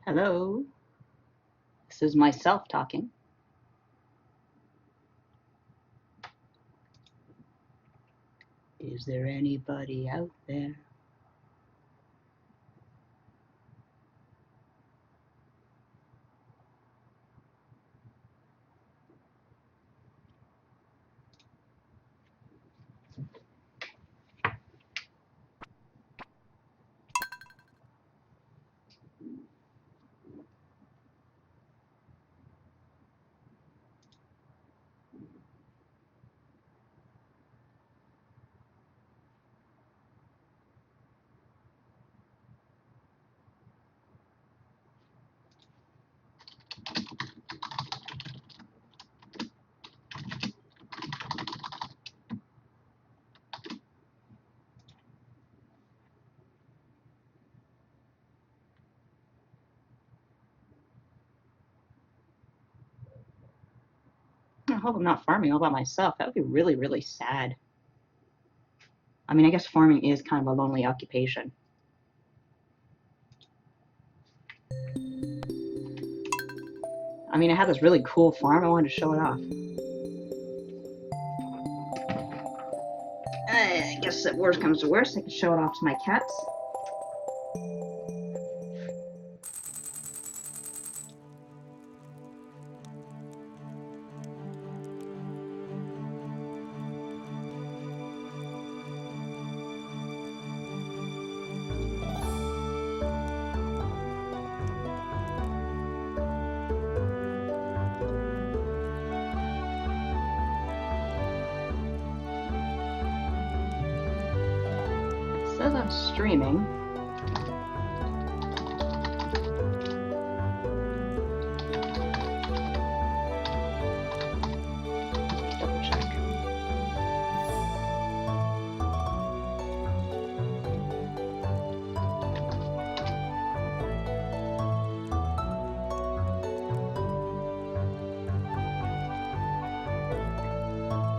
Hello, this is myself talking. Is there anybody out there? I hope I'm not farming all by myself. That would be really, really sad. I mean, I guess farming is kind of a lonely occupation. I mean, I have this really cool farm. I wanted to show it off. I guess if worst comes to worst, I can show it off to my cats. It says I'm streaming. Double check.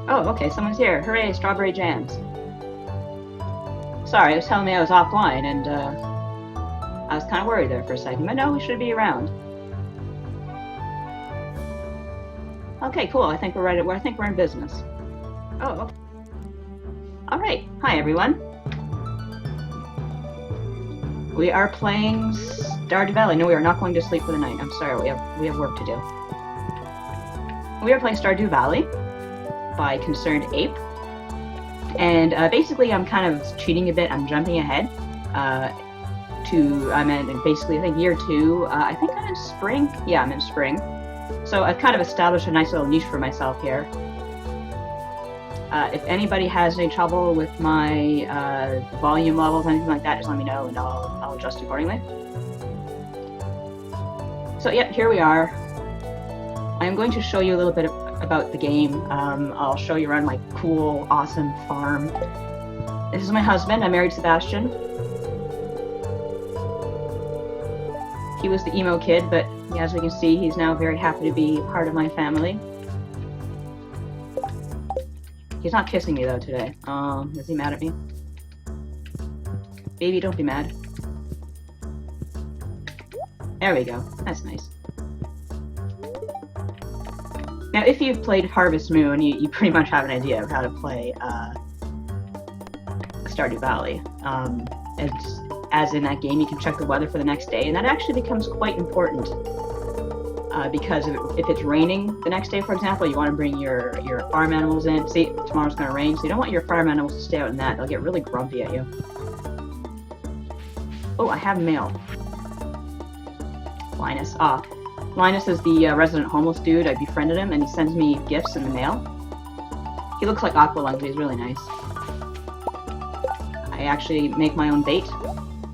Oh, okay, someone's here. Hooray, strawberry jams. Sorry, it was telling me I was offline, and I was kind of worried there for a second, but no, we should be around. Okay, cool. I think we're right. I think we're in business. Oh, okay. All right. Hi, everyone. We are playing Stardew Valley. No, we are not going to sleep for the night. I'm sorry. We have work to do. We are playing Stardew Valley by Concerned Ape. And basically, I'm kind of cheating a bit. I'm jumping ahead I'm in basically, I think, year 2. I think I'm in spring. Yeah, I'm in spring. So I've kind of established a nice little niche for myself here. If anybody has any trouble with my volume levels, anything like that, just let me know and I'll adjust accordingly. So yeah, here we are. I'm going to show you a little bit about the game. I'll show you around my cool, awesome farm. This is my husband. I married Sebastian. He was the emo kid, but as we can see, he's now very happy to be part of my family. He's not kissing me though today. Is he mad at me? Baby, don't be mad. There we go. That's nice. Now, if you've played Harvest Moon, you pretty much have an idea of how to play Stardew Valley. As in that game, you can check the weather for the next day, and that actually becomes quite important. Because if it's raining the next day, for example, you want to bring your farm animals in. See, tomorrow's going to rain, so you don't want your farm animals to stay out in that. They'll get really grumpy at you. Oh, I have mail. Linus. Linus is the resident homeless dude. I befriended him, and he sends me gifts in the mail. He looks like Aqualung, but he's really nice. I actually make my own bait,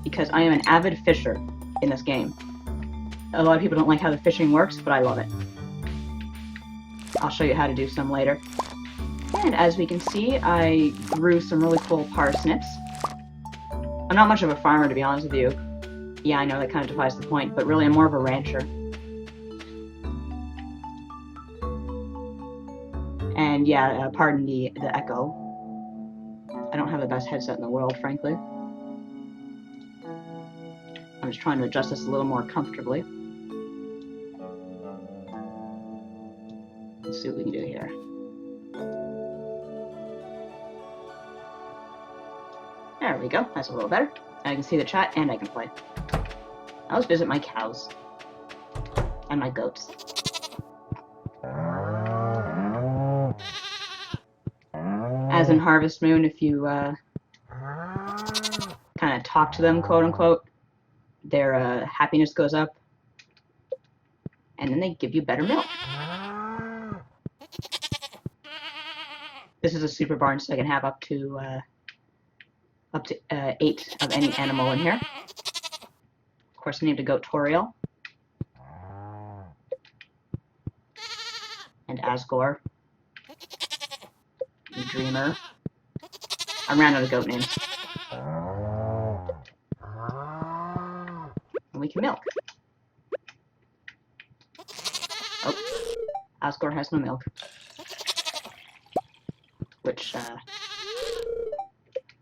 because I am an avid fisher in this game. A lot of people don't like how the fishing works, but I love it. I'll show you how to do some later. And as we can see, I grew some really cool parsnips. I'm not much of a farmer, to be honest with you. Yeah, I know that kind of defies the point, but really I'm more of a rancher. And yeah, pardon the echo. I don't have the best headset in the world, frankly. I'm just trying to adjust this a little more comfortably. Let's see what we can do here. There we go. That's a little better. I can see the chat and I can play. Now let's visit my cows. And my goats. As in Harvest Moon, if you kind of talk to them, quote unquote, their happiness goes up. And then they give you better milk. This is a super barn, so I can have up to 8 of any animal in here. Of course, I named a goat Toriel. And Asgore. And Dreamer. I ran out of goat names. And we can milk. Oh, Asgore has no milk. Which, I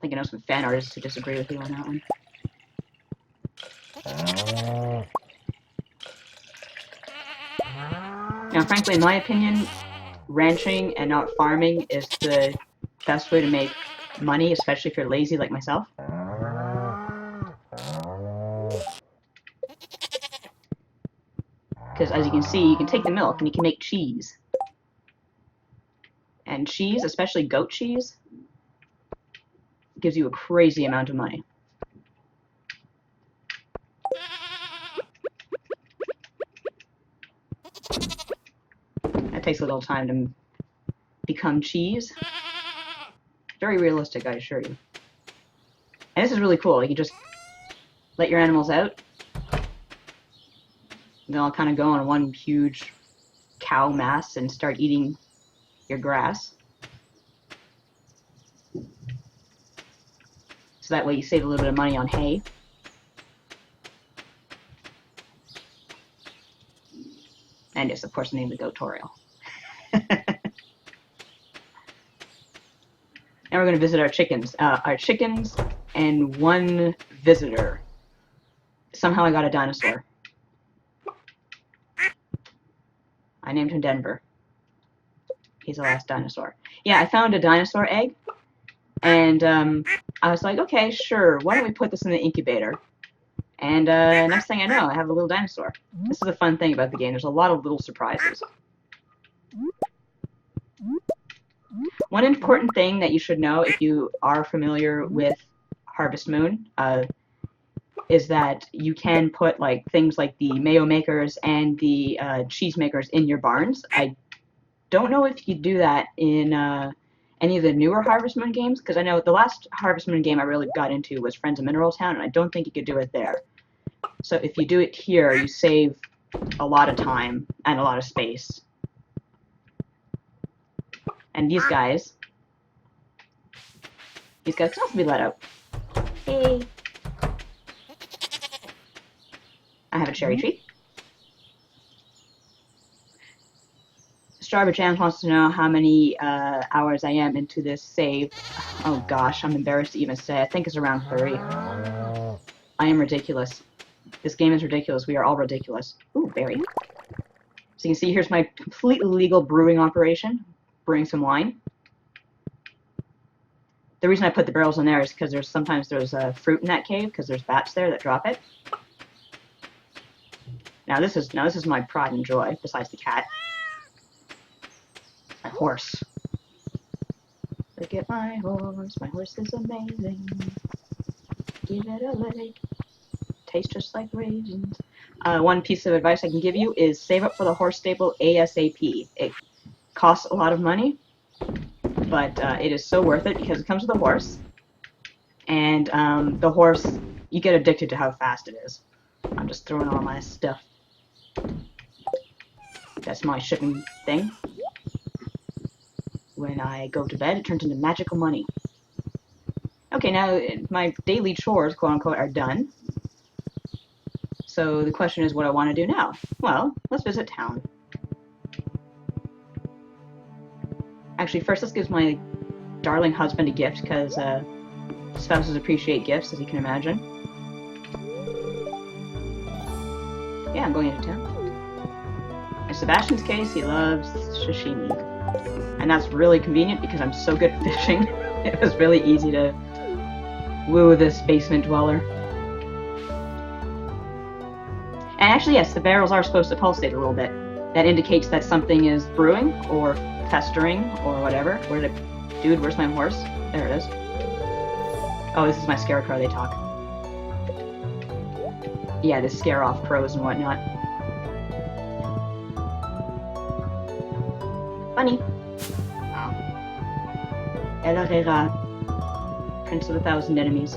think I know some fan artists who disagree with you on that one. Now, frankly, in my opinion, ranching and not farming is the best way to make money, especially if you're lazy like myself. Because as you can see, you can take the milk and you can make cheese. And cheese, especially goat cheese, gives you a crazy amount of money. It takes a little time to become cheese. Very realistic, I assure you. And this is really cool. You can just let your animals out. They'll all kind of go on one huge cow mass and start eating your grass. So that way you save a little bit of money on hay. And yes, of course, I named the goat Toriel. Now we're going to visit our chickens. And one visitor. Somehow I got a dinosaur. I named him Denver. He's the last dinosaur. Yeah, I found a dinosaur egg. And I was like, okay, sure. Why don't we put this in the incubator? And next thing I know, I have a little dinosaur. This is the fun thing about the game. There's a lot of little surprises. One important thing that you should know if you are familiar with Harvest Moon is that you can put like things like the mayo makers and the cheese makers in your barns. I don't know if you do that in any of the newer Harvest Moon games, because I know the last Harvest Moon game I really got into was Friends of Mineral Town, and I don't think you could do it there. So if you do it here, you save a lot of time and a lot of space. And these guys can also be let out. Hey! I have a cherry tree. Stardew Jams wants to know how many hours I am into this save. Oh gosh, I'm embarrassed to even say. I think it's around 30. I am ridiculous. This game is ridiculous. We are all ridiculous. Ooh, berry. So you can see here's my completely legal brewing operation. Brewing some wine. The reason I put the barrels in there is because sometimes there's fruit in that cave, because there's bats there that drop it. Now this is my pride and joy, besides the cat. My horse. Look at my horse. My horse is amazing. Give it a leg. Tastes just like raisins. One piece of advice I can give you is save up for the horse stable ASAP. It costs a lot of money, but it is so worth it because it comes with a horse. And the horse, you get addicted to how fast it is. I'm just throwing all my stuff. That's my shipping thing. When I go to bed, it turns into magical money. Okay, now my daily chores, quote unquote, are done. So the question is what I want to do now. Well, let's visit town. Actually, first let's give my darling husband a gift, because spouses appreciate gifts, as you can imagine. Yeah, I'm going into town. In Sebastian's case, he loves sashimi. And that's really convenient because I'm so good at fishing. It was really easy to woo this basement dweller. And actually, yes, the barrels are supposed to pulsate a little bit. That indicates that something is brewing, or festering, or whatever. Where did it... Dude, where's my horse? There it is. Oh, this is my scarecrow, they talk. Yeah, to scare off crows and whatnot. Funny. Wow. El Herrera, Prince of a Thousand Enemies.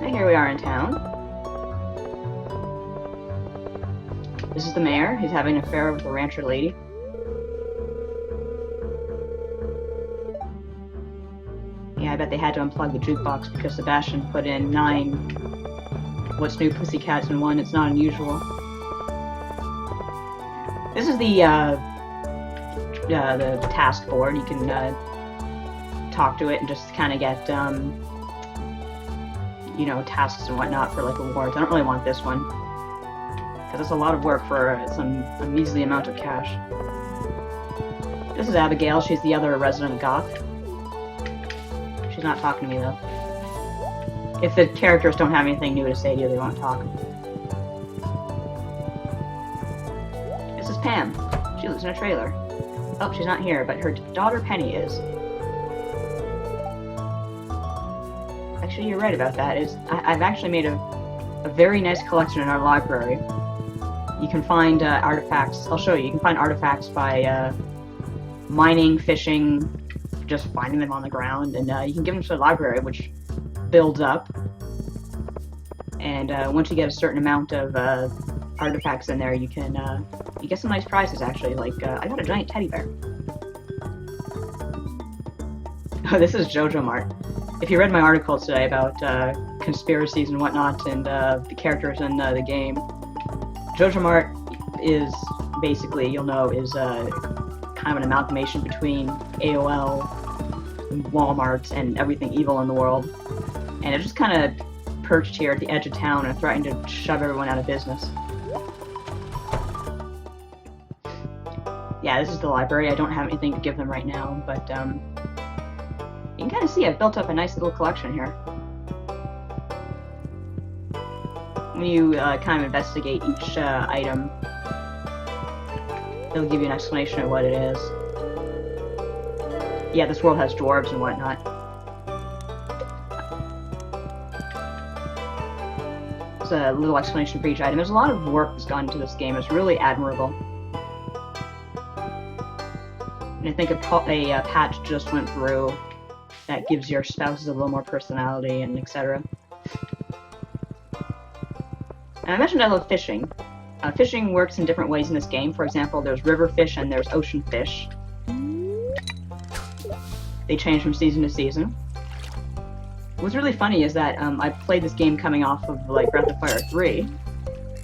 And here we are in town. This is the mayor. He's having an affair with a rancher lady. Yeah, I bet they had to unplug the jukebox because Sebastian put in 9 What's New Pussycats in 1. It's not unusual. This is the task board. You can talk to it and just kind of get, you know, tasks and whatnot for like awards. I don't really want this one because it's a lot of work for a measly amount of cash. This is Abigail. She's the other resident goth. She's not talking to me though. If the characters don't have anything new to say to you, they won't talk. This is Pam. She lives in a trailer. Oh, she's not here, but her daughter Penny is. Actually, you're right about that. I've actually made a very nice collection in our library. You can find artifacts. I'll show you. You can find artifacts by mining, fishing, just finding them on the ground, and you can give them to the library, which builds up. And once you get a certain amount of artifacts in there, you can you get some nice prizes. Actually, like I got a giant teddy bear. Oh, this is JoJo Mart. If you read my article today about conspiracies and whatnot, and the characters in the game, JoJo Mart is basically, you'll know, is kind of an amalgamation between AOL, Walmart, and everything evil in the world. And it's just kind of perched here at the edge of town and threatening to shove everyone out of business. Yeah, this is the library. I don't have anything to give them right now, but you can kind of see I've built up a nice little collection here. When you kind of investigate each item, it'll give you an explanation of what it is. Yeah, this world has dwarves and whatnot. There's a little explanation for each item. There's a lot of work that's gone into this game. It's really admirable. And I think a patch just went through that gives your spouses a little more personality and etc. And I mentioned I love fishing. Fishing works in different ways in this game. For example, there's river fish and there's ocean fish. They change from season to season. What's really funny is that I played this game coming off of like Breath of Fire 3,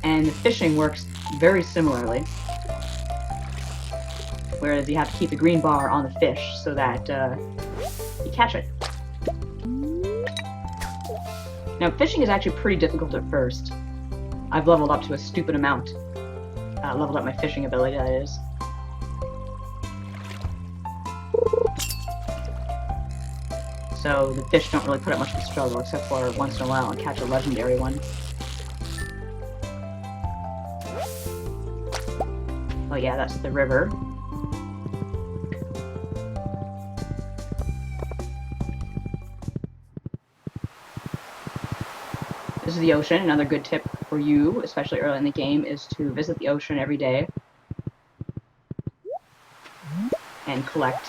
and the fishing works very similarly. Whereas you have to keep the green bar on the fish so that you catch it. Now, fishing is actually pretty difficult at first. I've leveled up to a stupid amount. Leveled up my fishing ability, that is. So the fish don't really put up much of a struggle, except for once in a while I catch a legendary one. Oh yeah, that's the river. This is the ocean. Another good tip for you, especially early in the game, is to visit the ocean every day and collect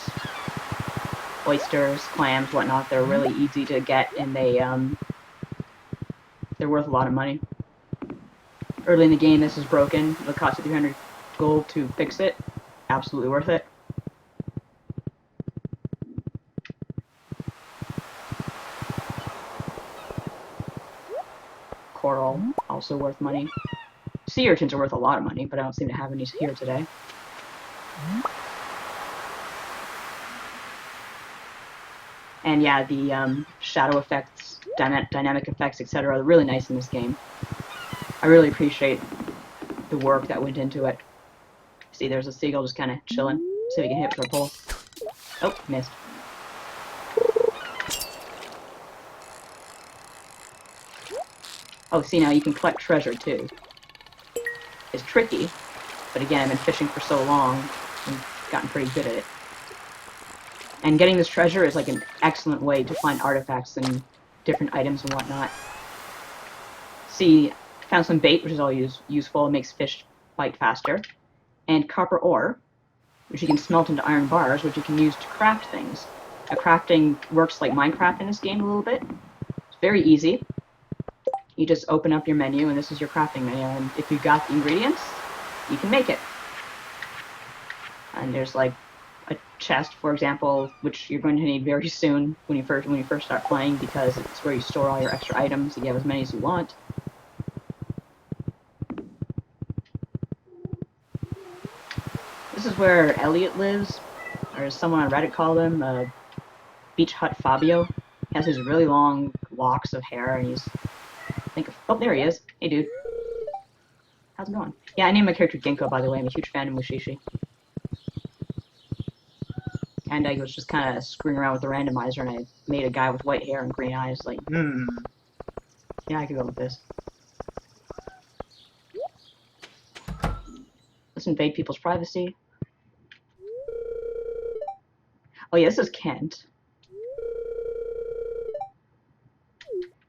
oysters, clams, whatnot. They're really easy to get, and they're worth a lot of money. Early in the game, this is broken. It'll cost you 300 gold to fix it. Absolutely worth it. Coral, also worth money. Sea urchins are worth a lot of money, but I don't seem to have any here today. And yeah, the shadow effects dynamic effects, etc. are really nice in this game. I really appreciate the work that went into it. See, there's a seagull just kind of chilling. See if we can hit it with our pole. Oh, missed. Oh, see, now you can collect treasure, too. It's tricky, but again, I've been fishing for so long and gotten pretty good at it. And getting this treasure is like an excellent way to find artifacts and different items and whatnot. See, found some bait, which is all useful. It makes fish bite faster. And copper ore, which you can smelt into iron bars, which you can use to craft things. Now, crafting works like Minecraft in this game a little bit. It's very easy. You just open up your menu, and this is your crafting menu. And if you've got the ingredients, you can make it. And there's like a chest, for example, which you're going to need very soon when you first start playing, because it's where you store all your extra items. You have as many as you want. This is where Elliot lives, or as someone on Reddit called him, Beach Hut Fabio. He has his really long locks of hair, and he's oh, there he is. Hey, dude. How's it going? Yeah, I named my character Ginkgo, by the way. I'm a huge fan of Mushishi. And I was just kind of screwing around with the randomizer, and I made a guy with white hair and green eyes. Like, yeah, I could go with this. Let's invade people's privacy. Oh yeah, this is Kent.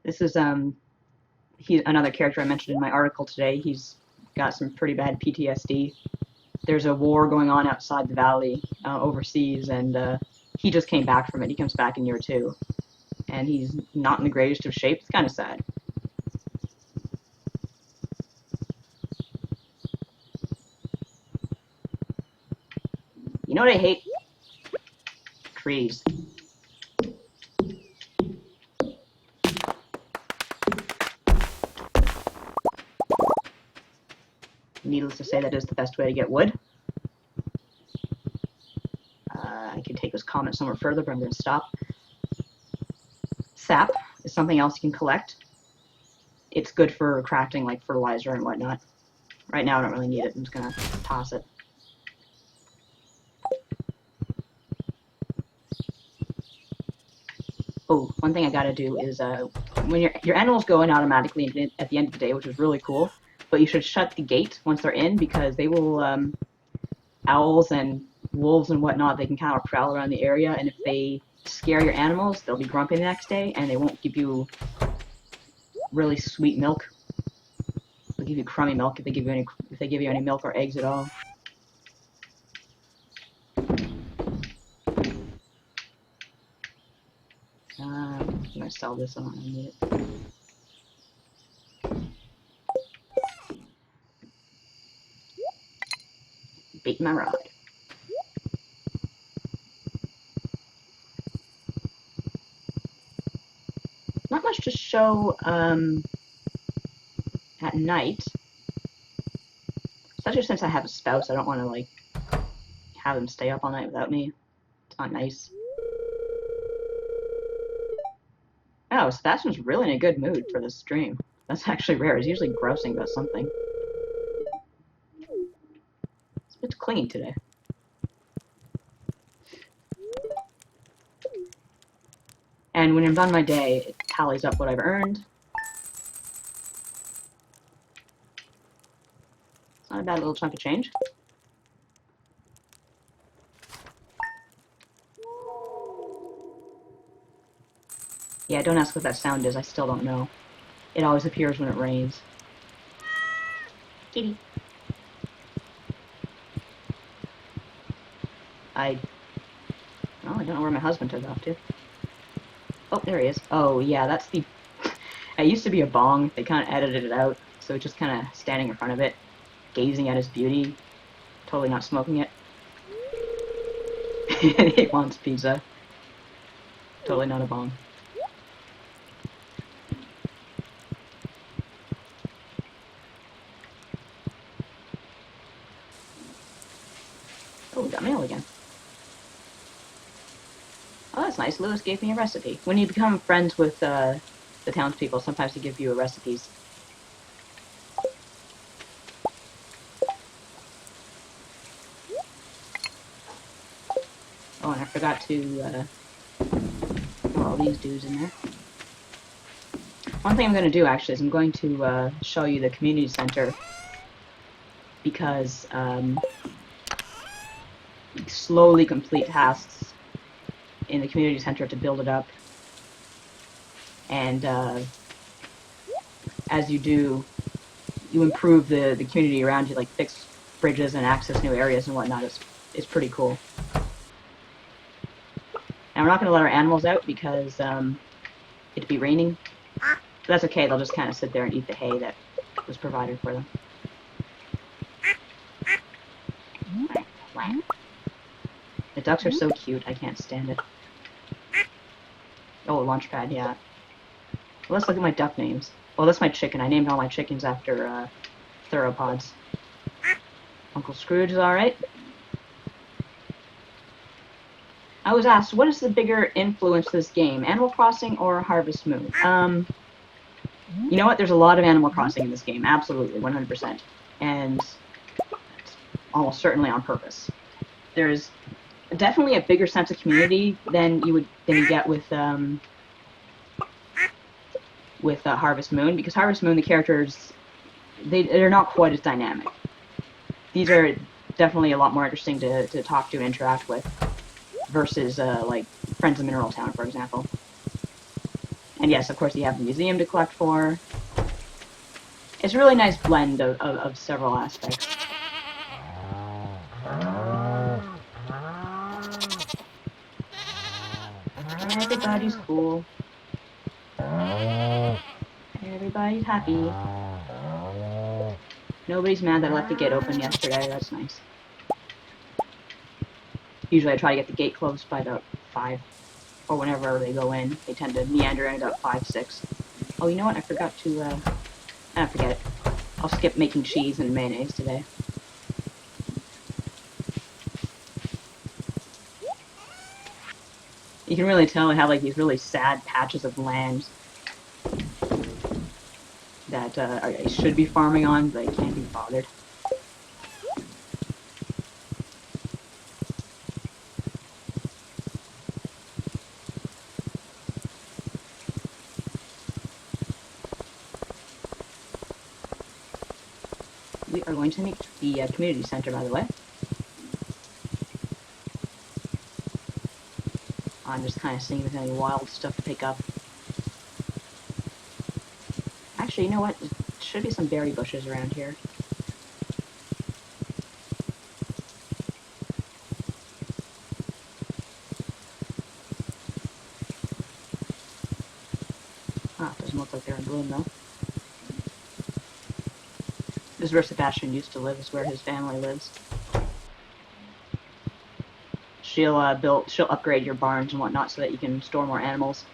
This is he's another character I mentioned in my article today. He's got some pretty bad PTSD. There's a war going on outside the valley, overseas, and he just came back from it. He comes back in year 2, and he's not in the greatest of shape. It's kind of sad. You know what I hate? Trees. Needless to say, that is the best way to get wood. I could take this comment somewhere further, but I'm going to stop. Sap is something else you can collect. It's good for crafting like fertilizer and whatnot. Right now I don't really need it. I'm just going to toss it. Oh, one thing I gotta do is when your animals go in automatically at the end of the day, which is really cool, but you should shut the gate once they're in, because they will, owls and wolves and whatnot, they can kind of prowl around the area, and if they scare your animals, they'll be grumpy the next day, and they won't give you really sweet milk. They'll give you crummy milk if they give you any milk or eggs at all. I'm gonna sell this. I don't really need it. Bait my rod. Not much to show at night, especially since I have a spouse. I don't want to like have them stay up all night without me. It's not nice. Oh, Sebastian's really in a good mood for this stream. That's actually rare. He's usually grousing about something. It's a bit clingy today. And when I'm done my day, it tallies up what I've earned. It's not a bad little chunk of change. Yeah, don't ask what that sound is. I still don't know. It always appears when it rains. Kitty. I don't know where my husband took off to. Oh, there he is. Oh, yeah, that's the... It used to be a bong. They kind of edited it out, so it's just kind of standing in front of it, gazing at his beauty, totally not smoking it. He wants pizza. Totally not a bong. Oh, we got mail again. Oh, that's nice. Lewis gave me a recipe. When you become friends with the townspeople sometimes to give you recipes. Oh, and I forgot to throw all these dudes in there. One thing I'm going to do, actually, is I'm going to show you the community center, because you slowly complete tasks in the community center to build it up, and as you do, you improve the community around you, like fix bridges and access new areas and whatnot. It's pretty cool. And we're not going to let our animals out because it'd be raining. But that's okay, they'll just kind of sit there and eat the hay that was provided for them. The ducks are so cute, I can't stand it. Oh, a launch pad, yeah. Well, let's look at my duck names. Well, that's my chicken. I named all my chickens after theropods. Uncle Scrooge is alright. I was asked, what is the bigger influence to this game, Animal Crossing or Harvest Moon? You know what? There's a lot of Animal Crossing in this game, absolutely, 100%. And almost certainly on purpose. There's definitely a bigger sense of community than you get with Harvest Moon, because Harvest Moon, the characters, they're not quite as dynamic. These are definitely a lot more interesting to talk to and interact with, versus like Friends of Mineral Town, for example. And yes, of course, you have the museum to collect for. It's a really nice blend of several aspects. Everybody's cool. Everybody's happy. Nobody's mad that I left the gate open yesterday. That's nice. Usually I try to get the gate closed by about 5, or whenever they go in. They tend to meander in about 5, 6. Oh, you know what? I forgot to, forget it. I'll skip making cheese and mayonnaise today. You can really tell I have like these really sad patches of land that I should be farming on, but I can't be bothered. We are going to meet the community center, by the way. I'm just kind of seeing if there's any wild stuff to pick up. Actually, you know what? There should be some berry bushes around here. Ah, it doesn't look like they're in bloom, though. This is where Sebastian used to live. This is where his family lives. She'll upgrade your barns and whatnot so that you can store more animals.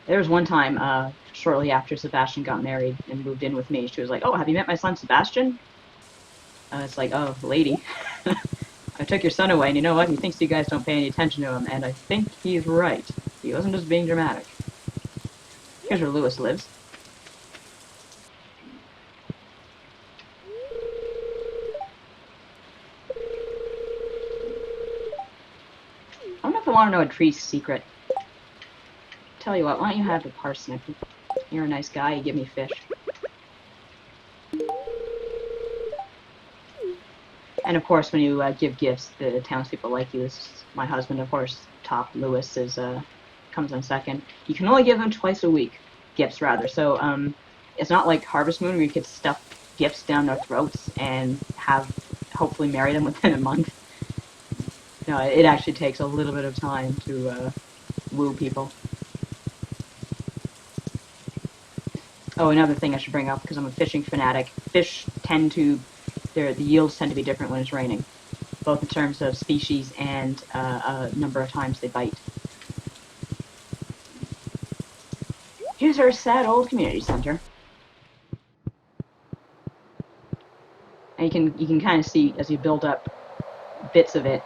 There was one time, shortly after Sebastian got married and moved in with me, she was like, "Oh, have you met my son Sebastian?" It's like, "Oh, lady, I took your son away, and you know what? He thinks you guys don't pay any attention to him, and I think he's right. He wasn't just being dramatic." Here's where Lewis lives. I don't know if I want to know a tree's secret. Tell you what, why don't you have the parsnip? You're a nice guy, you give me fish. And of course, when you give gifts, the townspeople like you. This is my husband, of course. Top Lewis comes on second. You can only give them twice a week, gifts rather. So it's not like Harvest Moon where you could stuff gifts down their throats and hopefully marry them within a month. No, it actually takes a little bit of time to woo people. Oh, another thing I should bring up, because I'm a fishing fanatic. Fish the yields tend to be different when it's raining, both in terms of species and number of times they bite. Here's our sad old community center. And you can kind of see as you build up bits of it,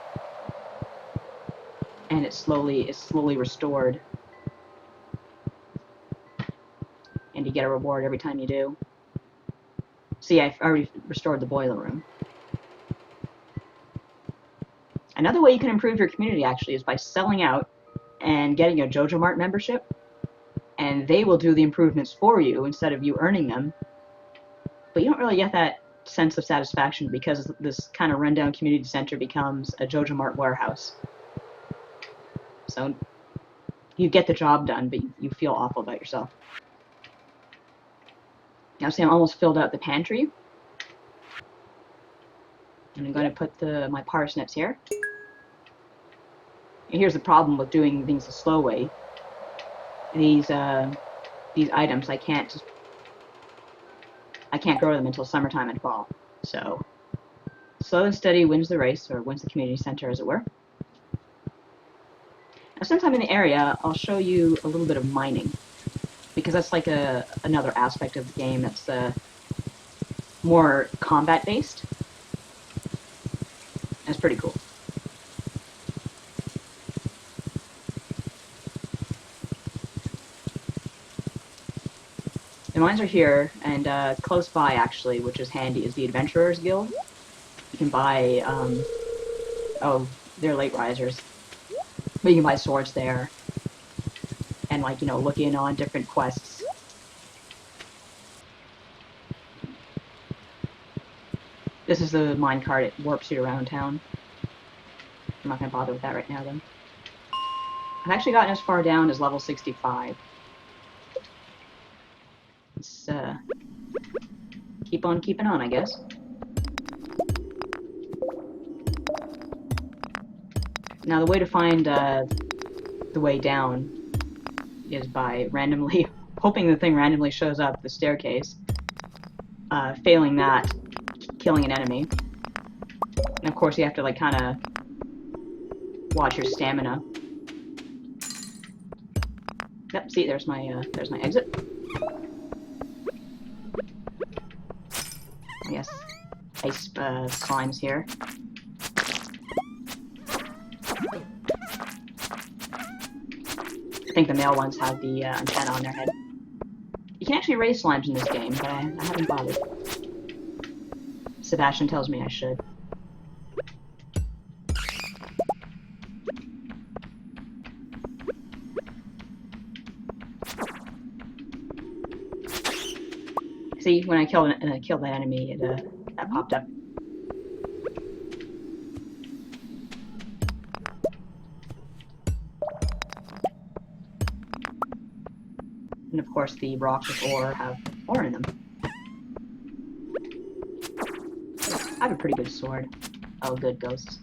and it's slowly restored. And you get a reward every time you do. See, I've already restored the boiler room. Another way you can improve your community, actually, is by selling out and getting a JoJo Mart membership. And they will do the improvements for you instead of you earning them. But you don't really get that sense of satisfaction because this kind of rundown community center becomes a JoJo Mart warehouse. So you get the job done, but you feel awful about yourself. Now see, I'm almost filled out the pantry. And I'm going to put my parsnips here. And here's the problem with doing things the slow way. These items, I can't grow them until summertime and fall. So slow and steady wins the race, or wins the community center, as it were. Now, since I'm in the area, I'll show you a little bit of mining, because that's like another aspect of the game that's more combat-based. That's pretty cool. The mines are here, and close by, actually, which is handy, is the Adventurers Guild. You can buy, oh, they're late risers. But you can buy swords there, and, like, you know, look in on different quests. This is the minecart, it warps you around town. I'm not going to bother with that right now, though. I've actually gotten as far down as level 65. Let's keep on keeping on, I guess. Now, the way to find the way down is by randomly hoping the thing randomly shows up the staircase. Failing that, killing an enemy. And of course, you have to like kind of watch your stamina. Yep. See, there's my exit. Yes, ice slimes here. I think the male ones have the antenna on their head. You can actually raise slimes in this game, but I haven't bothered. Sebastian tells me I should. See, when I killed that enemy, that popped up. And of course, the rocks with ore have ore in them. I have a pretty good sword. Oh, good ghosts.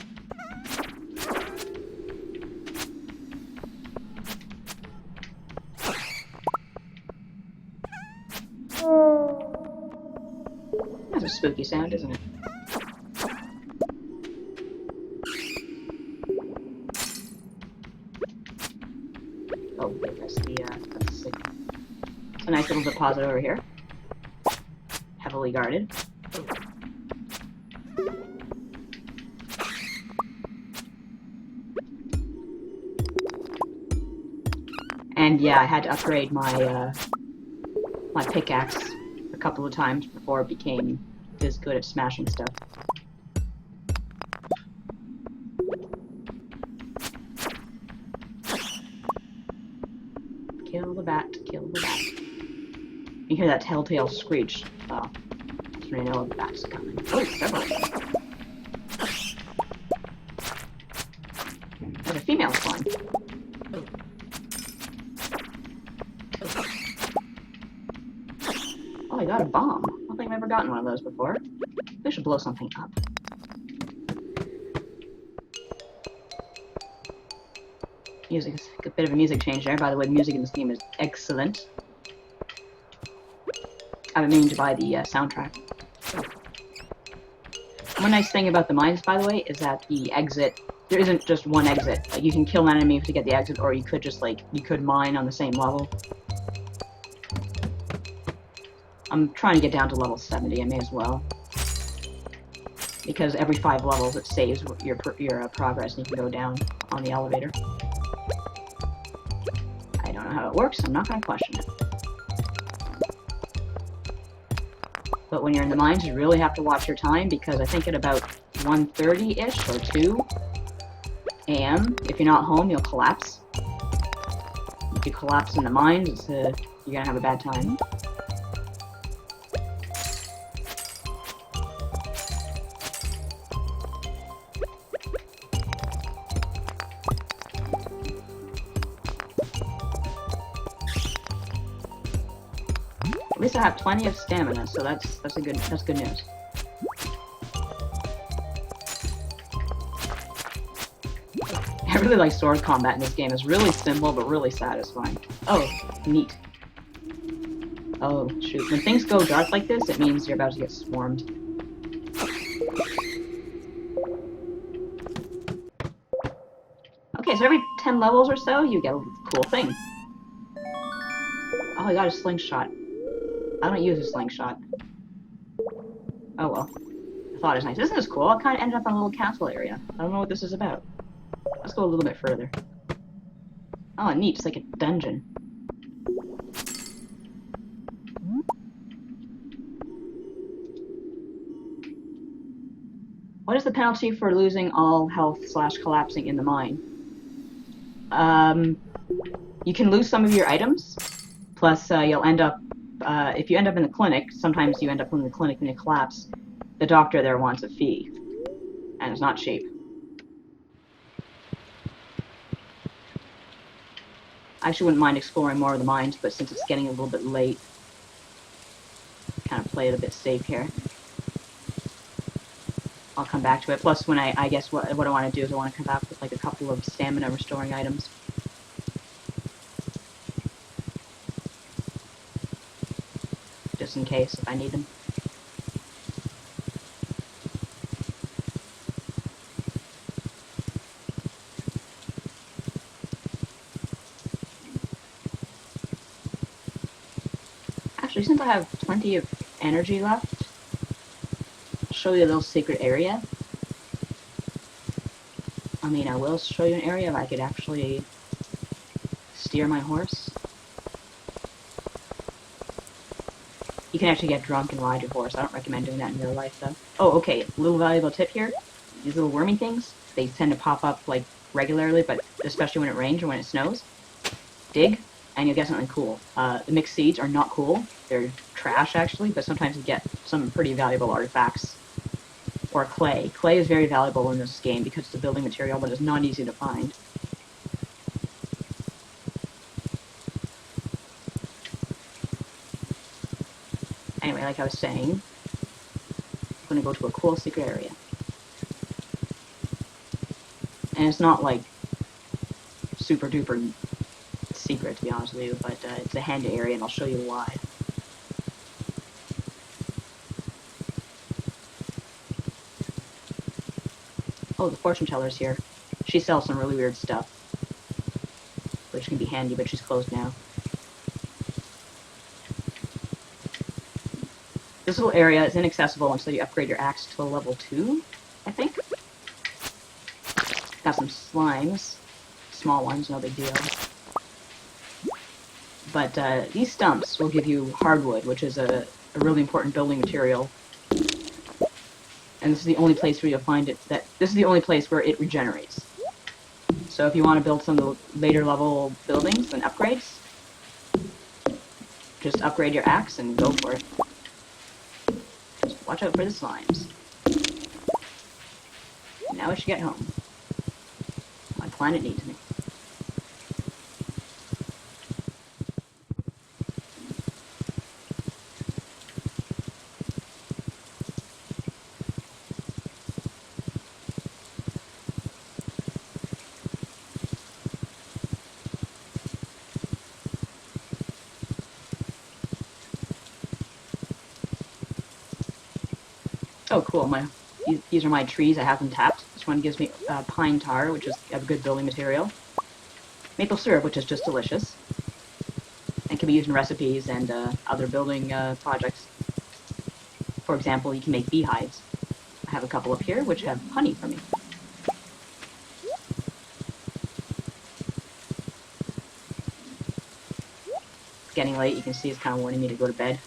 That's a spooky sound, isn't it? Oh, wait, that's a nice little deposit over here. Heavily guarded. And yeah, I had to upgrade my my pickaxe a couple of times before it became this good at smashing stuff. Kill the bat, kill the bat. You hear that telltale screech. Oh, that's when I know a bat's coming. Oh, several. There's a female slime. Oh, I got a bomb. I don't think I've ever gotten one of those before. I should blow something up. Music is a bit of a music change there. By the way, the music in this game is excellent. I've been meaning to buy the soundtrack. One nice thing about the mines, by the way, is that the exit, there isn't just one exit. Like, you can kill an enemy to get the exit, or you could just, like, you could mine on the same level. I'm trying to get down to level 70, I may as well. Because every 5 levels it saves your progress and you can go down on the elevator. how it works, I'm not going to question it. But when you're in the mines, you really have to watch your time, because I think at about 1:30-ish or 2 a.m., if you're not home, you'll collapse. If you collapse in the mines, you're going to have a bad time. At least I have plenty of stamina, so that's good news. I really like sword combat in this game. It's really simple but really satisfying. Oh, neat. Oh, shoot. When things go dark like this, it means you're about to get swarmed. Okay, so every 10 levels or so, you get a cool thing. Oh, I got a slingshot. I don't use a slingshot. Oh well. I thought it was nice. Isn't this cool? I kind of ended up in a little castle area. I don't know what this is about. Let's go a little bit further. Oh, neat. It's like a dungeon. What is the penalty for losing all health / collapsing in the mine? You can lose some of your items, plus you'll end up, if you end up in the clinic, sometimes you end up in the clinic and you collapse, the doctor there wants a fee, and it's not cheap. I actually wouldn't mind exploring more of the mines, but since it's getting a little bit late, kind of play it a bit safe here. I'll come back to it. Plus, when I guess what I want to do is I want to come back with like a couple of stamina restoring items. Just in case, if I need them. Actually, since I have plenty of energy left, I'll show you a little secret area. I mean, I will show you an area where I could actually steer my horse. You can actually get drunk and ride your horse. I don't recommend doing that in real life, though. Oh, okay, little valuable tip here. These little wormy things, they tend to pop up, like, regularly, but especially when it rains or when it snows. Dig, and you'll get something cool. The mixed seeds are not cool. They're trash, actually, but sometimes you get some pretty valuable artifacts. Or clay. Clay is very valuable in this game because it's a building material, but it's not easy to find. Anyway, like I was saying, I'm going to go to a cool secret area. And it's not like super duper secret, to be honest with you, but it's a handy area and I'll show you why. Oh, the fortune teller's here. She sells some really weird stuff, which can be handy, but she's closed now. This little area is inaccessible until you upgrade your axe to level 2, I think. Got some slimes. Small ones, no big deal. But these stumps will give you hardwood, which is a really important building material. And this is the only place where you'll find it. This is the only place where it regenerates. So if you want to build some of the later level buildings and upgrades, just upgrade your axe and go for it. Just watch out for the slimes. Now I should get home. My planet needs me. Oh, cool. These are my trees. I have them tapped. This one gives me pine tar, which is a good building material. Maple syrup, which is just delicious. And can be used in recipes and other building projects. For example, you can make beehives. I have a couple up here, which have honey for me. getting late. You can see it's kind of warning me to go to bed.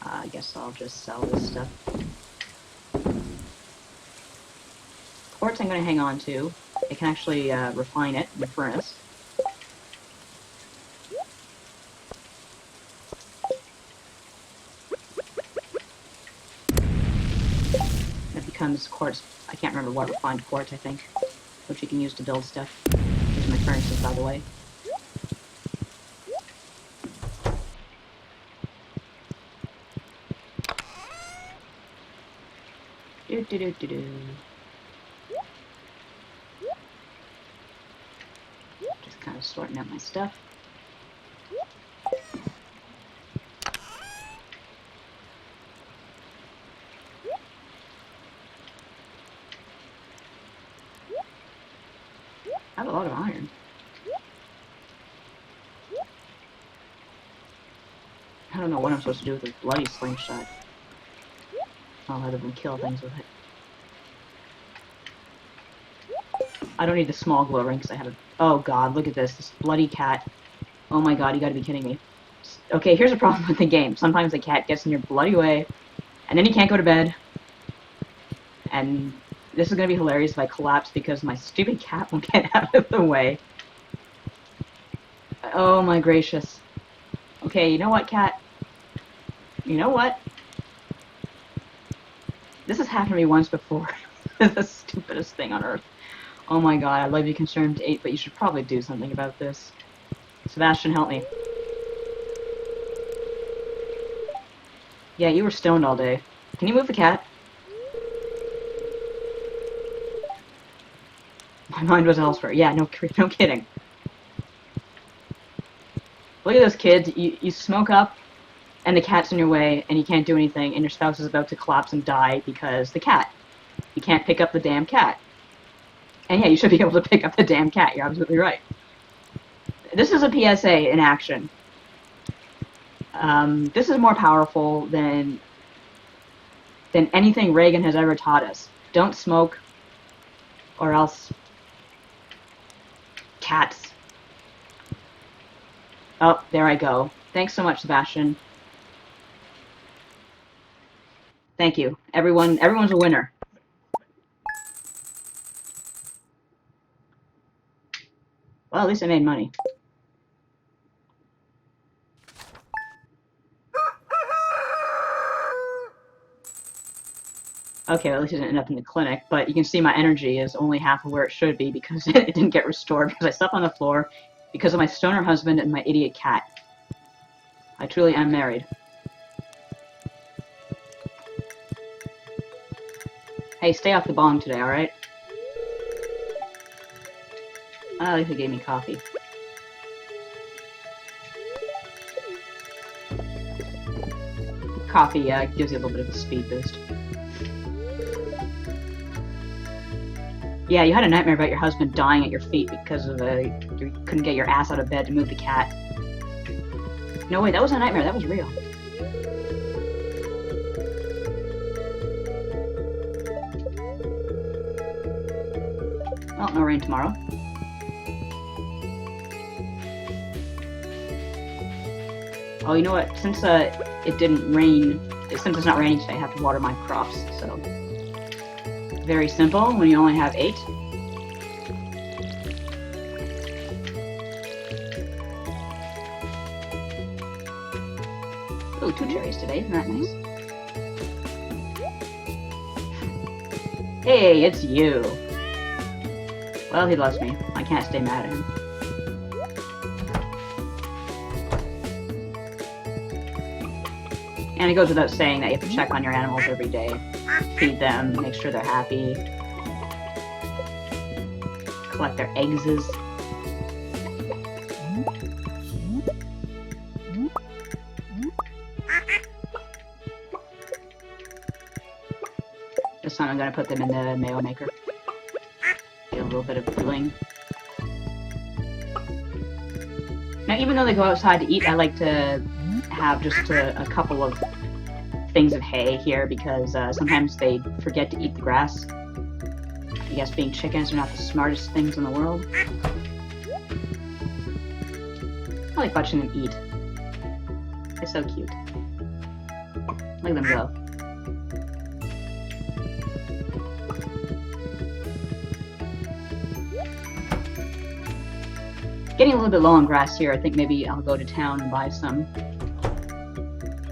I guess I'll just sell this stuff. Quartz I'm going to hang on to. I can actually refine it in the furnace. It becomes quartz. I can't remember what, refined quartz, I think, which you can use to build stuff. These are my furnaces, by the way. Do-do-do-do-do. Just kind of sorting out my stuff. I have a lot of iron. I don't know what I'm supposed to do with this bloody slingshot. I'll have them kill things with it. I don't need the small glow ring because I have a... Oh god, look at this. This bloody cat. Oh my god, you gotta be kidding me. Okay, here's a problem with the game. Sometimes the cat gets in your bloody way, and then you can't go to bed. And this is gonna be hilarious if I collapse because my stupid cat won't get out of the way. Oh my gracious. Okay, you know what, cat? You know what? This has happened to me once before. It's the stupidest thing on earth. Oh my god, I love you, Concerned 8, but you should probably do something about this. Sebastian, help me. Yeah, you were stoned all day. Can you move the cat? My mind was elsewhere. Yeah, no kidding. Look at those kids. You smoke up, and the cat's in your way, and you can't do anything, and your spouse is about to collapse and die because the cat. You can't pick up the damn cat. And yeah, you should be able to pick up the damn cat. You're absolutely right. This is a PSA in action. This is more powerful than anything Reagan has ever taught us. Don't smoke, or else cats. Oh, there I go. Thanks so much, Sebastian. Thank you. Everyone's a winner. Well, at least I made money. Okay, well, at least it didn't end up in the clinic, but you can see my energy is only half of where it should be because it didn't get restored because I slept on the floor because of my stoner husband and my idiot cat. I truly am married. Hey, stay off the bong today, alright? At least they gave me coffee. Coffee, gives you a little bit of a speed boost. Yeah, you had a nightmare about your husband dying at your feet because of you couldn't get your ass out of bed to move the cat. No, wait, that was a nightmare. That was real. Well, no rain tomorrow. Oh, you know what? Since it didn't rain, since it's not raining today, I have to water my crops, so... Very simple when you only have 8. Ooh, 2 cherries today, isn't that nice? Hey, it's you! Well, he loves me. I can't stay mad at him. And it goes without saying that you have to check on your animals every day. Feed them, make sure they're happy. Collect their eggs. This time I'm going to put them in the mayo maker. Get a little bit of bling. Now, even though they go outside to eat, I like to have just a couple of things of hay here because sometimes they forget to eat the grass. I guess being chickens are not the smartest things in the world. I like watching them eat. They're so cute. Look at them go. Getting a little bit low on grass here. I think maybe I'll go to town and buy some.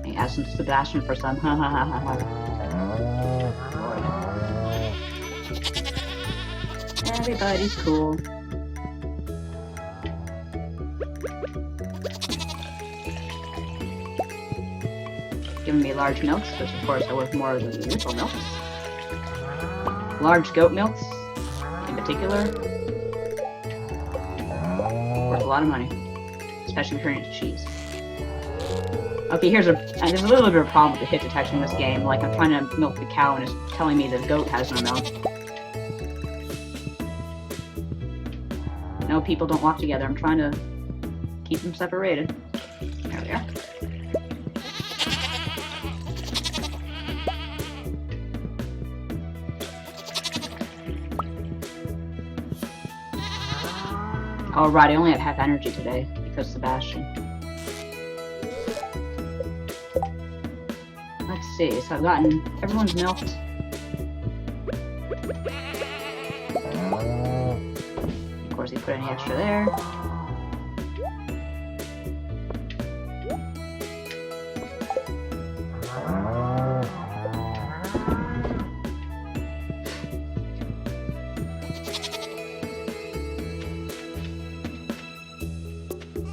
Maybe ask some Sebastian for some. Ha ha ha ha ha. Everybody's cool. Giving me large milks, which of course are worth more than the little milks. Large goat milks, in particular, worth a lot of money, especially turning it to cheese. Okay, there's a little bit of a problem with the hit detection in this game. Like, I'm trying to milk the cow and it's telling me the goat has no milk. No, people don't walk together. I'm trying to keep them separated. There we are. Oh, right, I only have half energy today because Sebastian. Let's see, so I've gotten everyone's milked. Of course, he put any extra there.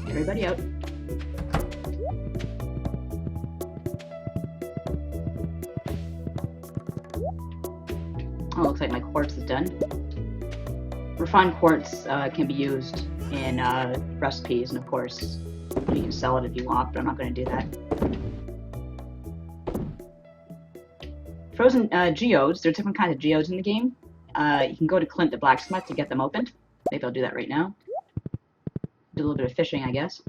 Everybody out. Oh, looks like my quartz is done. Refined quartz can be used in recipes, and of course, you can sell it if you want, but I'm not going to do that. Frozen geodes. There are different kinds of geodes in the game. You can go to Clint the blacksmith to get them opened. Maybe I'll do that right now. Do a little bit of fishing, I guess.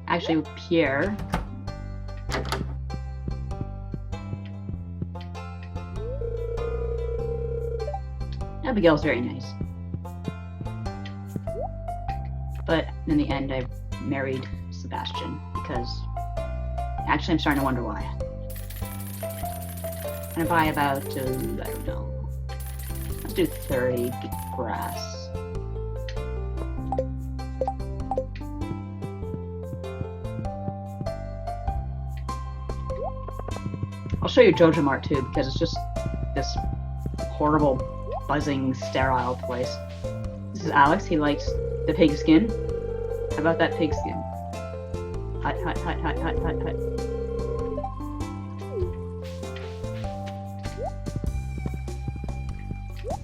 Actually, Pierre. Abigail's very nice. But in the end, I married Sebastian because actually I'm starting to wonder why. I'm gonna buy about, I don't know, let's do 30 grass. I'll show you Jojo Mart too because it's just this horrible, buzzing, sterile place. This is Alex, he likes the pig skin. How about that pig skin? Hut, hut, hut, hut, hut, hut, hut.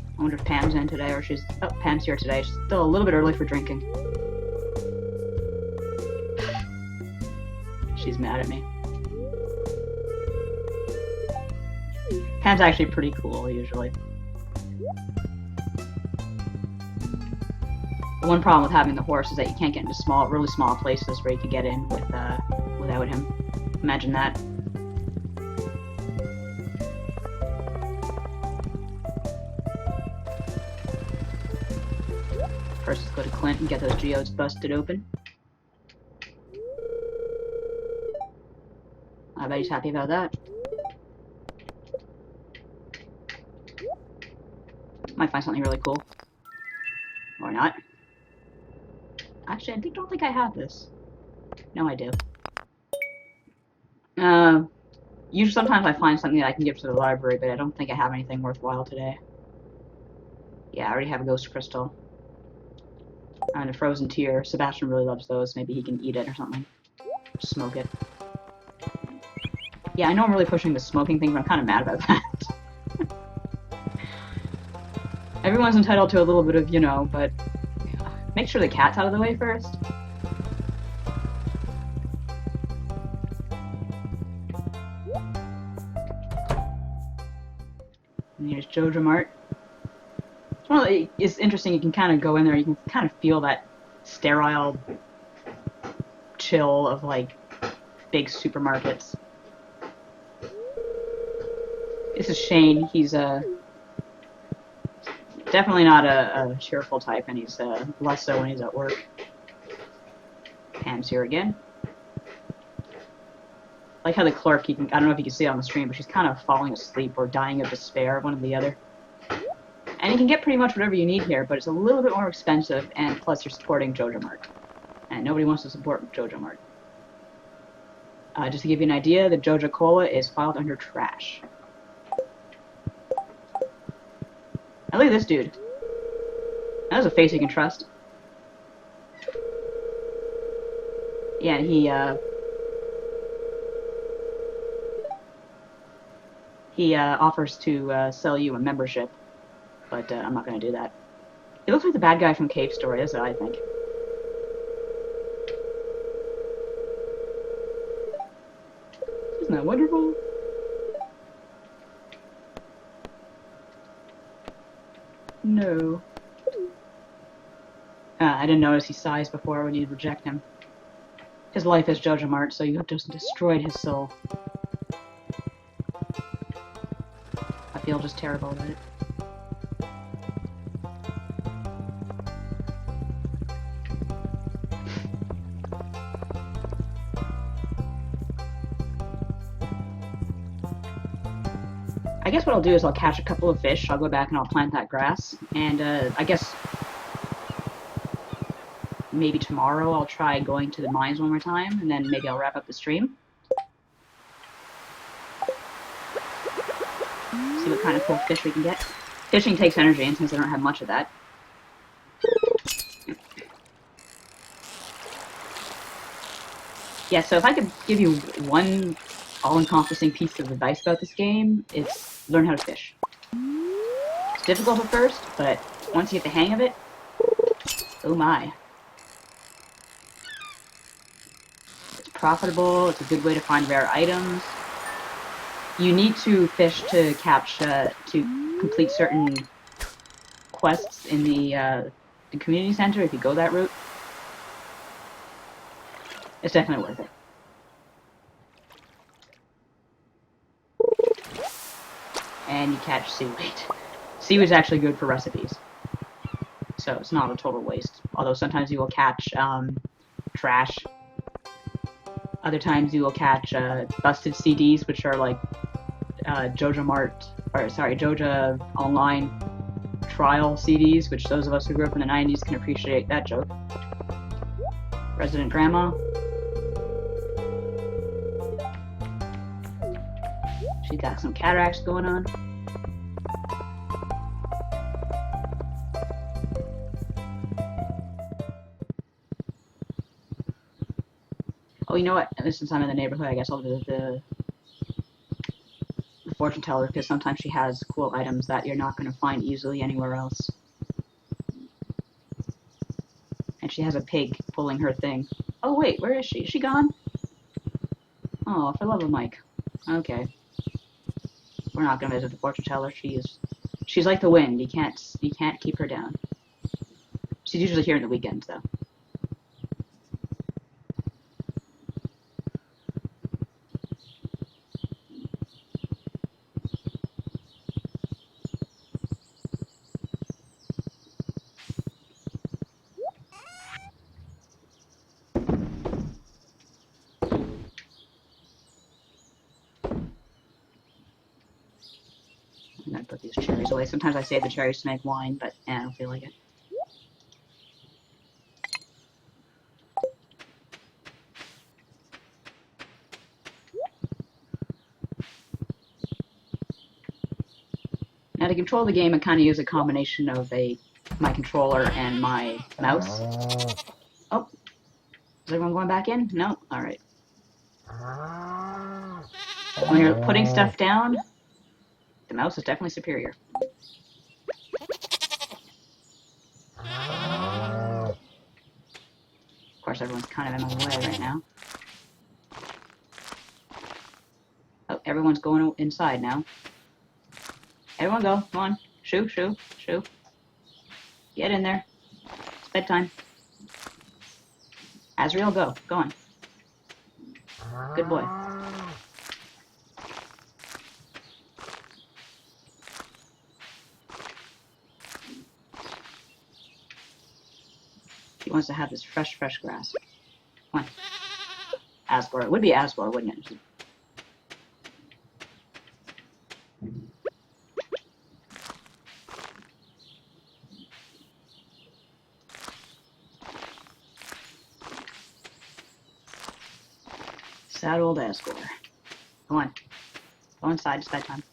I wonder if Pam's in today, or she's... Oh, Pam's here today. She's still a little bit early for drinking. She's mad at me. Pam's actually pretty cool, usually. The one problem with having the horse is that you can't get into really small places where you could get in without him. Imagine that. First, let's go to Clint and get those geodes busted open. I bet he's happy about that. Might find something really cool. Or not. Actually, I don't think I have this. No, I do. Usually sometimes I find something that I can give to the library, but I don't think I have anything worthwhile today. Yeah, I already have a ghost crystal. And a frozen tear. Sebastian really loves those. Maybe he can eat it or something. Smoke it. Yeah, I know I'm really pushing the smoking thing, but I'm kind of mad about that. Everyone's entitled to a little bit of, you know, but make sure the cat's out of the way first. And here's Jojo Mart. It's interesting, you can kind of go in there, you can kind of feel that sterile chill of like big supermarkets. This is Shane. He's definitely not a cheerful type, and he's less so when he's at work. Pam's here again. I like how the clerk, I don't know if you can see it on the stream, but she's kind of falling asleep or dying of despair, one or the other. And you can get pretty much whatever you need here, but it's a little bit more expensive, and plus you're supporting Joja Mart. And nobody wants to support Joja Mart. Just to give you an idea, the Joja Cola is filed under trash. Now look at this dude. That was a face you can trust. Yeah, he offers to sell you a membership, but I'm not going to do that. He looks like the bad guy from Cave Story, that's what I think. Isn't that wonderful? No. I didn't notice he sighs before when you reject him. His life is Joja Mart, so you have just destroyed his soul. I feel just terrible about it. I guess what I'll do is I'll catch a couple of fish, I'll go back and I'll plant that grass, and I guess maybe tomorrow I'll try going to the mines one more time, and then maybe I'll wrap up the stream. See what kind of cool fish we can get. Fishing takes energy, and since I don't have much of that. Yeah, so if I could give you one all-encompassing piece of advice about this game, it's learn how to fish. It's difficult at first, but once you get the hang of it, oh my. It's profitable, it's a good way to find rare items. You need to fish to catch, to complete certain quests in the community center if you go that route. It's definitely worth it. And you catch seaweed. Seaweed's actually good for recipes, so it's not a total waste. Although sometimes you will catch trash. Other times you will catch busted CDs, which are like Joja Online trial CDs, which those of us who grew up in the 90s can appreciate that joke. Resident Grandma. She got some cataracts going on. Oh, you know what? Since I'm in the neighborhood, I guess I'll visit the fortune teller, because sometimes she has cool items that you're not going to find easily anywhere else. And she has a pig pulling her thing. Oh wait, where is she? Is she gone? Oh, for love of Mike. Okay. We're not gonna visit the fortune teller. She's like the wind. You can't keep her down. She's usually here on the weekends though. I'm gonna put these cherries away. Sometimes I save the cherries to make wine, but I don't feel like it. Now to control the game, I kind of use a combination of my controller and my mouse. Oh, is everyone going back in? No? Alright. When you're putting stuff down, the mouse is definitely superior. Of course, everyone's kind of in my way right now. Oh, everyone's going inside now. Everyone go. Come on. Shoo, shoo, shoo. Get in there. It's bedtime. Azrael, go. Go on. Good boy. He wants to have this fresh grass. Come on. Asgore. It would be Asgore, wouldn't it? Sad old Asgore. Come on. Go inside. It's bedtime.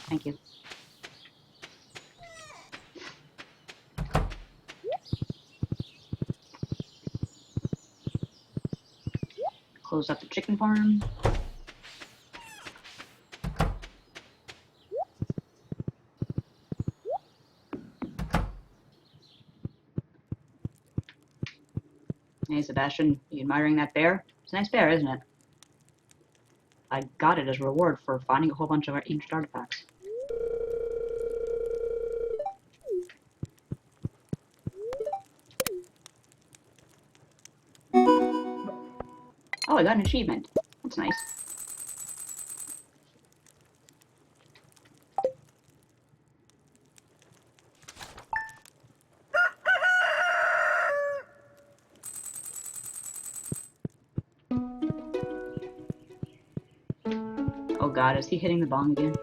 Thank you. Close up the chicken farm. Hey, Sebastian, you admiring that bear? It's a nice bear, isn't it? I got it as a reward for finding a whole bunch of our ancient artifacts. Oh, I got an achievement. That's nice. Oh god, is he hitting the bong again?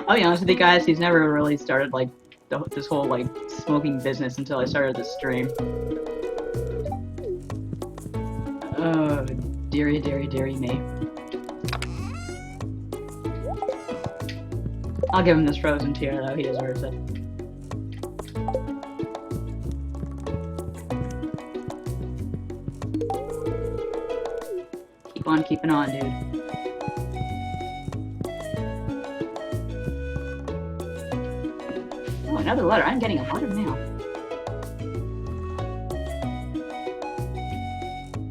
I'll be honest with you guys, he's never really started like this whole like smoking business until I started this stream. Oh, dearie, dearie, dearie me. I'll give him this frozen tear though, he deserves it. Keep on keeping on, dude. Oh, another letter. I'm getting a lot of mail.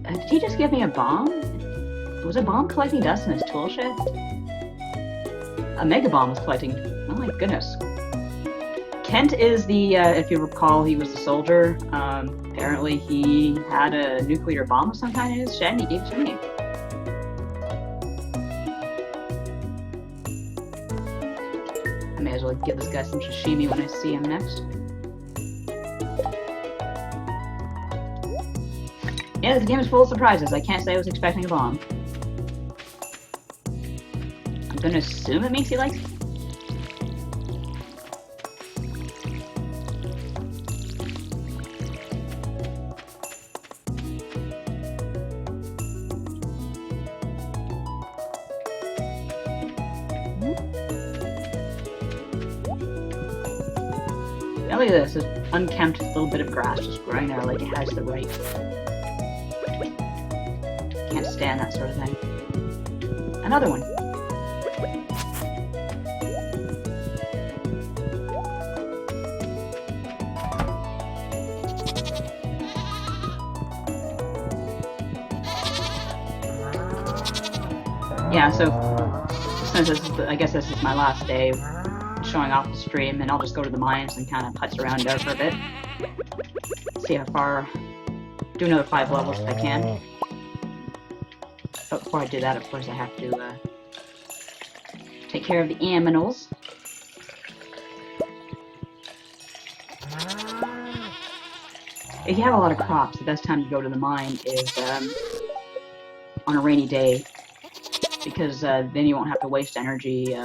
Did he just give me a bomb? Was a bomb collecting dust in his tool shed? A mega bomb was collecting. Oh my goodness. Kent is the, if you recall, he was the soldier. Apparently he had a nuclear bomb of some kind in his shed and he gave it to me. I may as well give this guy some sashimi when I see him next. Yeah, this game is full of surprises. I can't say I was expecting a bomb. I'm gonna assume it means he likes it. Now look at this unkempt little bit of grass just growing there like it has the right. Can't stand that sort of thing. Another one. Yeah, so since this is I guess this is my last day showing off the stream, and I'll just go to the mines and kind of putz around there for a bit. See how far. Do another 5 levels if I can. But before I do that, of course, I have to take care of the aminals. If you have a lot of crops, the best time to go to the mine is on a rainy day, because then you won't have to waste energy.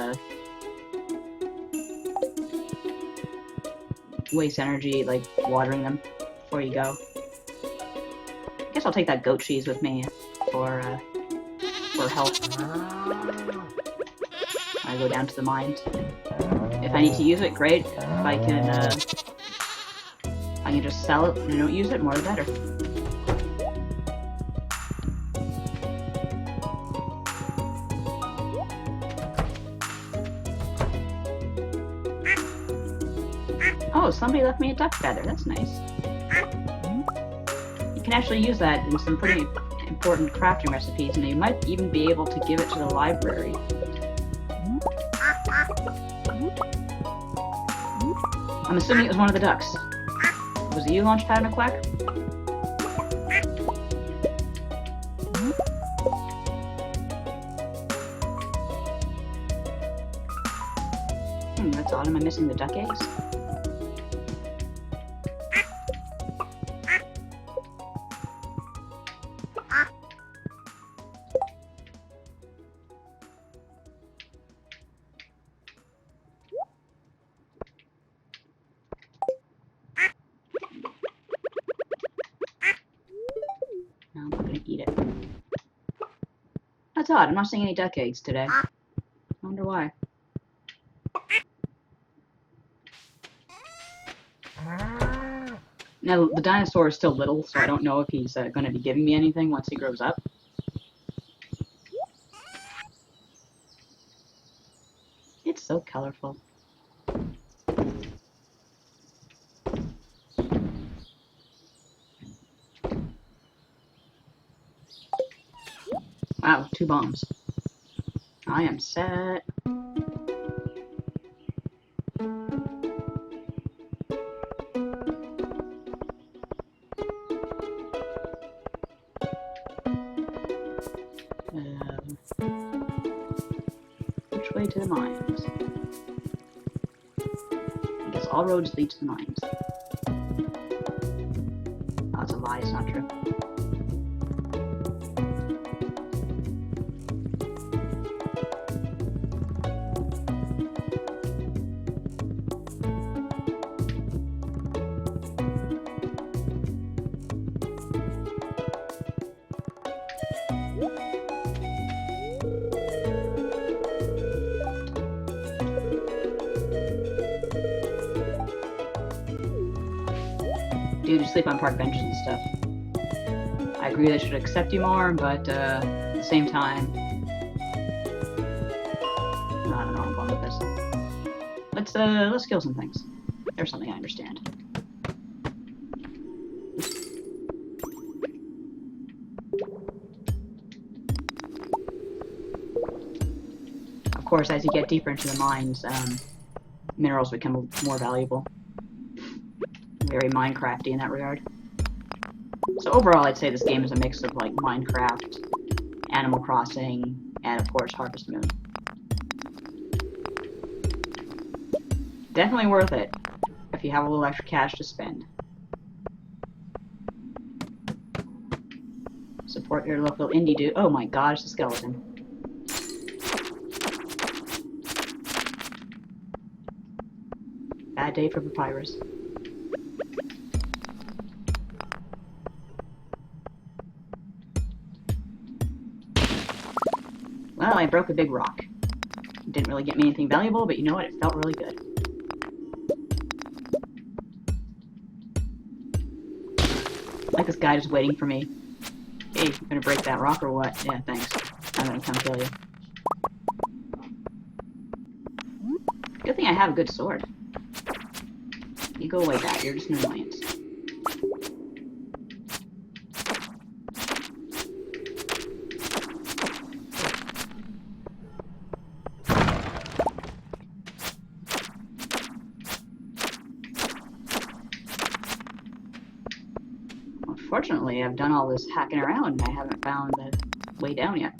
Like watering them before you go. I guess I'll take that goat cheese with me for health. I go down to the mines. If I need to use it, great. If I can just sell it and I don't use it, more the better. Oh, somebody left me a duck feather. That's nice. You can actually use that in some pretty important crafting recipes, and you might even be able to give it to the library. I'm assuming it was one of the ducks. Was it you, Launchpad McQuack? That's odd. Am I missing the duck eggs? No, I'm not gonna eat it. That's odd. I'm not seeing any duck eggs today. I wonder why. Now, the dinosaur is still little, so I don't know if he's going to be giving me anything once he grows up. It's so colorful. Wow, 2 bombs. I am set. Which way to the mines? I guess all roads lead to the mines. Oh, it's a lie, it's not true. Dude, you sleep on park benches and stuff. I agree they should accept you more, but at the same time, I don't know, I'm going with this. Let's kill some things. There's something I understand. Of course, as you get deeper into the mines, minerals become more valuable. Very Minecrafty in that regard. So overall, I'd say this game is a mix of like Minecraft, Animal Crossing, and of course Harvest Moon. Definitely worth it if you have a little extra cash to spend. Support your local indie dude. Oh my gosh, the skeleton. Bad day for Papyrus. Well, I broke a big rock. It didn't really get me anything valuable, but you know what? It felt really good. Like this guy just waiting for me. Hey, you gonna break that rock or what? Yeah, thanks. I'm gonna come kill you. Good thing I have a good sword. You go away, Dad. You're just an annoyance. Unfortunately, I've done all this hacking around and I haven't found the way down yet.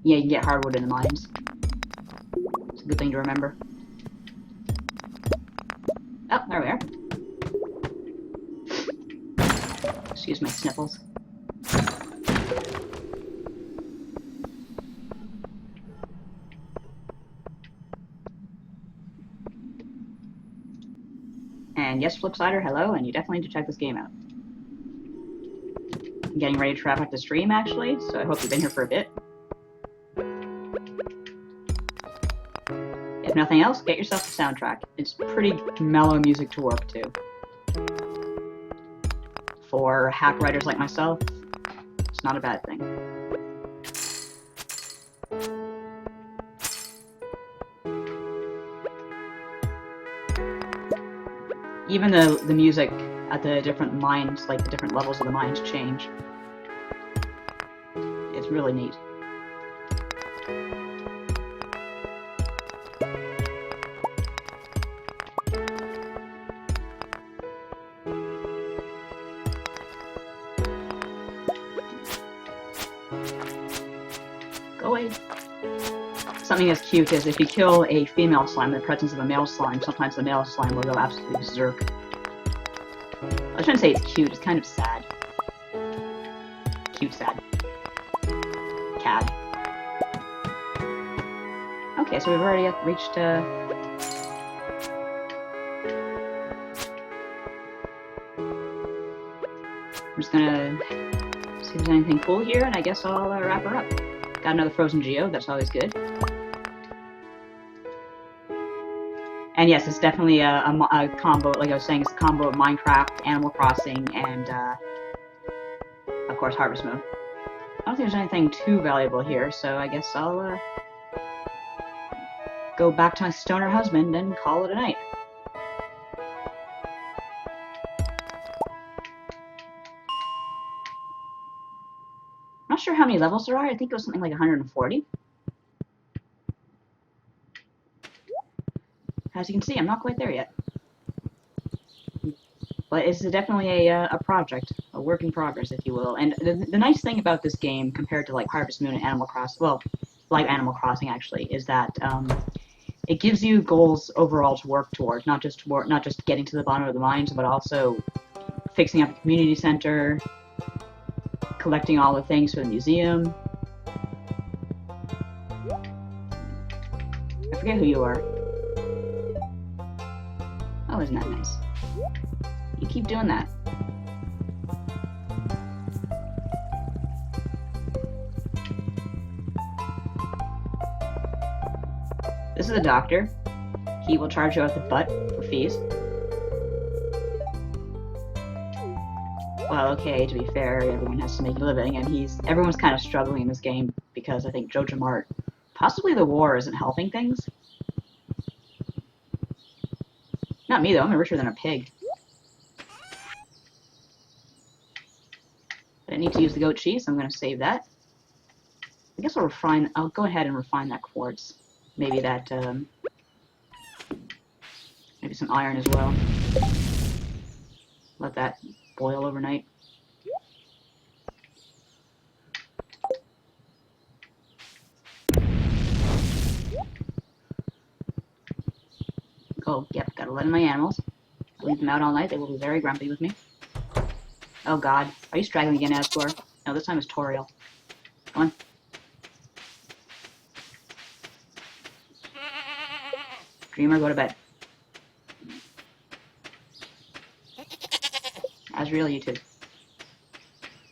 Yeah, you can get hardwood in the mines. It's a good thing to remember. Oh, there we are. Excuse my sniffles. And yes, Flipsider, hello, and you definitely need to check this game out. I'm getting ready to wrap up the stream, actually, so I hope you've been here for a bit. If nothing else, get yourself the soundtrack. It's pretty mellow music to work to. For hack writers like myself, it's not a bad thing. Even the music at the different mines, like the different levels of the mines, change. It's really neat. Go away. Something as cute as if you kill a female slime in the presence of a male slime, sometimes the male slime will go absolutely berserk. I shouldn't say it's cute, it's kind of sad. Cute sad. Cad. Okay, so we've already reached, I'm just gonna see if there's anything cool here, and I guess I'll wrap her up. Got another frozen geode, that's always good. And yes, it's definitely a combo, like I was saying, it's a combo of Minecraft, Animal Crossing, and, of course, Harvest Moon. I don't think there's anything too valuable here, so I guess I'll, go back to my stoner husband and call it a night. I'm not sure how many levels there are, I think it was something like 140. As you can see, I'm not quite there yet. But it's definitely a project, a work in progress, if you will. And the nice thing about this game, compared to like Harvest Moon and Animal Crossing, well, like Animal Crossing actually, is that it gives you goals overall to work towards, not just getting to the bottom of the mines, but also fixing up the community center, collecting all the things for the museum. I forget who you are. Oh, isn't that nice? You keep doing that. This is the doctor. He will charge you out the butt for fees. Well, okay, to be fair, everyone has to make a living, and everyone's kind of struggling in this game because I think Jojo Mart, possibly the war, isn't helping things. Not me, though. I'm richer than a pig. But I need to use the goat cheese, so I'm going to save that. I guess I'll go ahead and refine that quartz. Maybe that, maybe some iron as well. Let that boil overnight. Oh, yep, gotta let in my animals. I leave them out all night, they will be very grumpy with me. Oh god, are you straggling again, Asgore? No, this time it's Toriel. Come on. Dreamer, go to bed. Asriel, you too.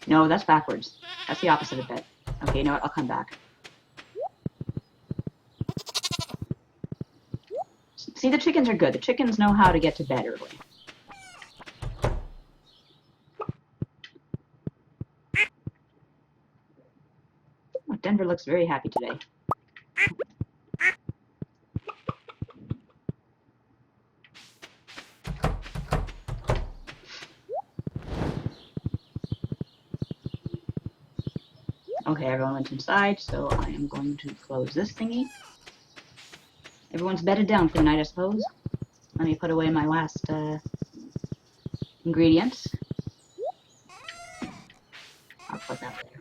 No, that's backwards. That's the opposite of bed. Okay, you know what? I'll come back. See, the chickens are good. The chickens know how to get to bed early. Oh, Denver looks very happy today. Okay, everyone went inside, so I am going to close this thingy. Everyone's bedded down for the night, I suppose. Let me put away my last ingredients. I'll put that there.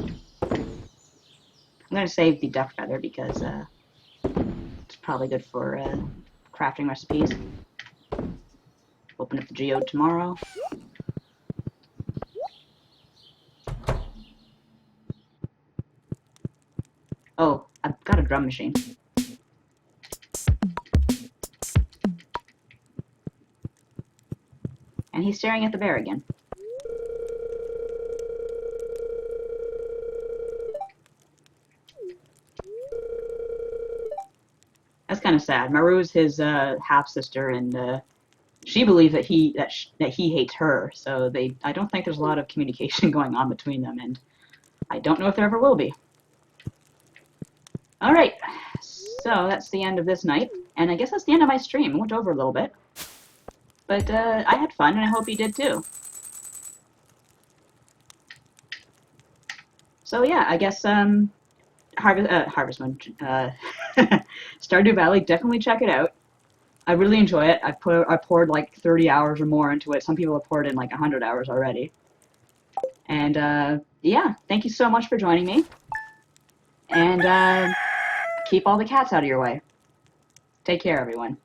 I'm going to save the duck feather because it's probably good for crafting recipes. Open up the geode tomorrow. Oh, I've got a drum machine. And he's staring at the bear again. That's kind of sad. Maru's his half-sister, and she believes that he hates her. So I don't think there's a lot of communication going on between them, and I don't know if there ever will be. Alright, so that's the end of this night, and I guess that's the end of my stream. I went over a little bit, but I had fun, and I hope you did too. So yeah, I guess Harvest Moon, Stardew Valley. Definitely check it out. I really enjoy it. I poured like 30 hours or more into it. Some people have poured in like 100 hours already. And yeah, thank you so much for joining me. And keep all the cats out of your way. Take care, everyone.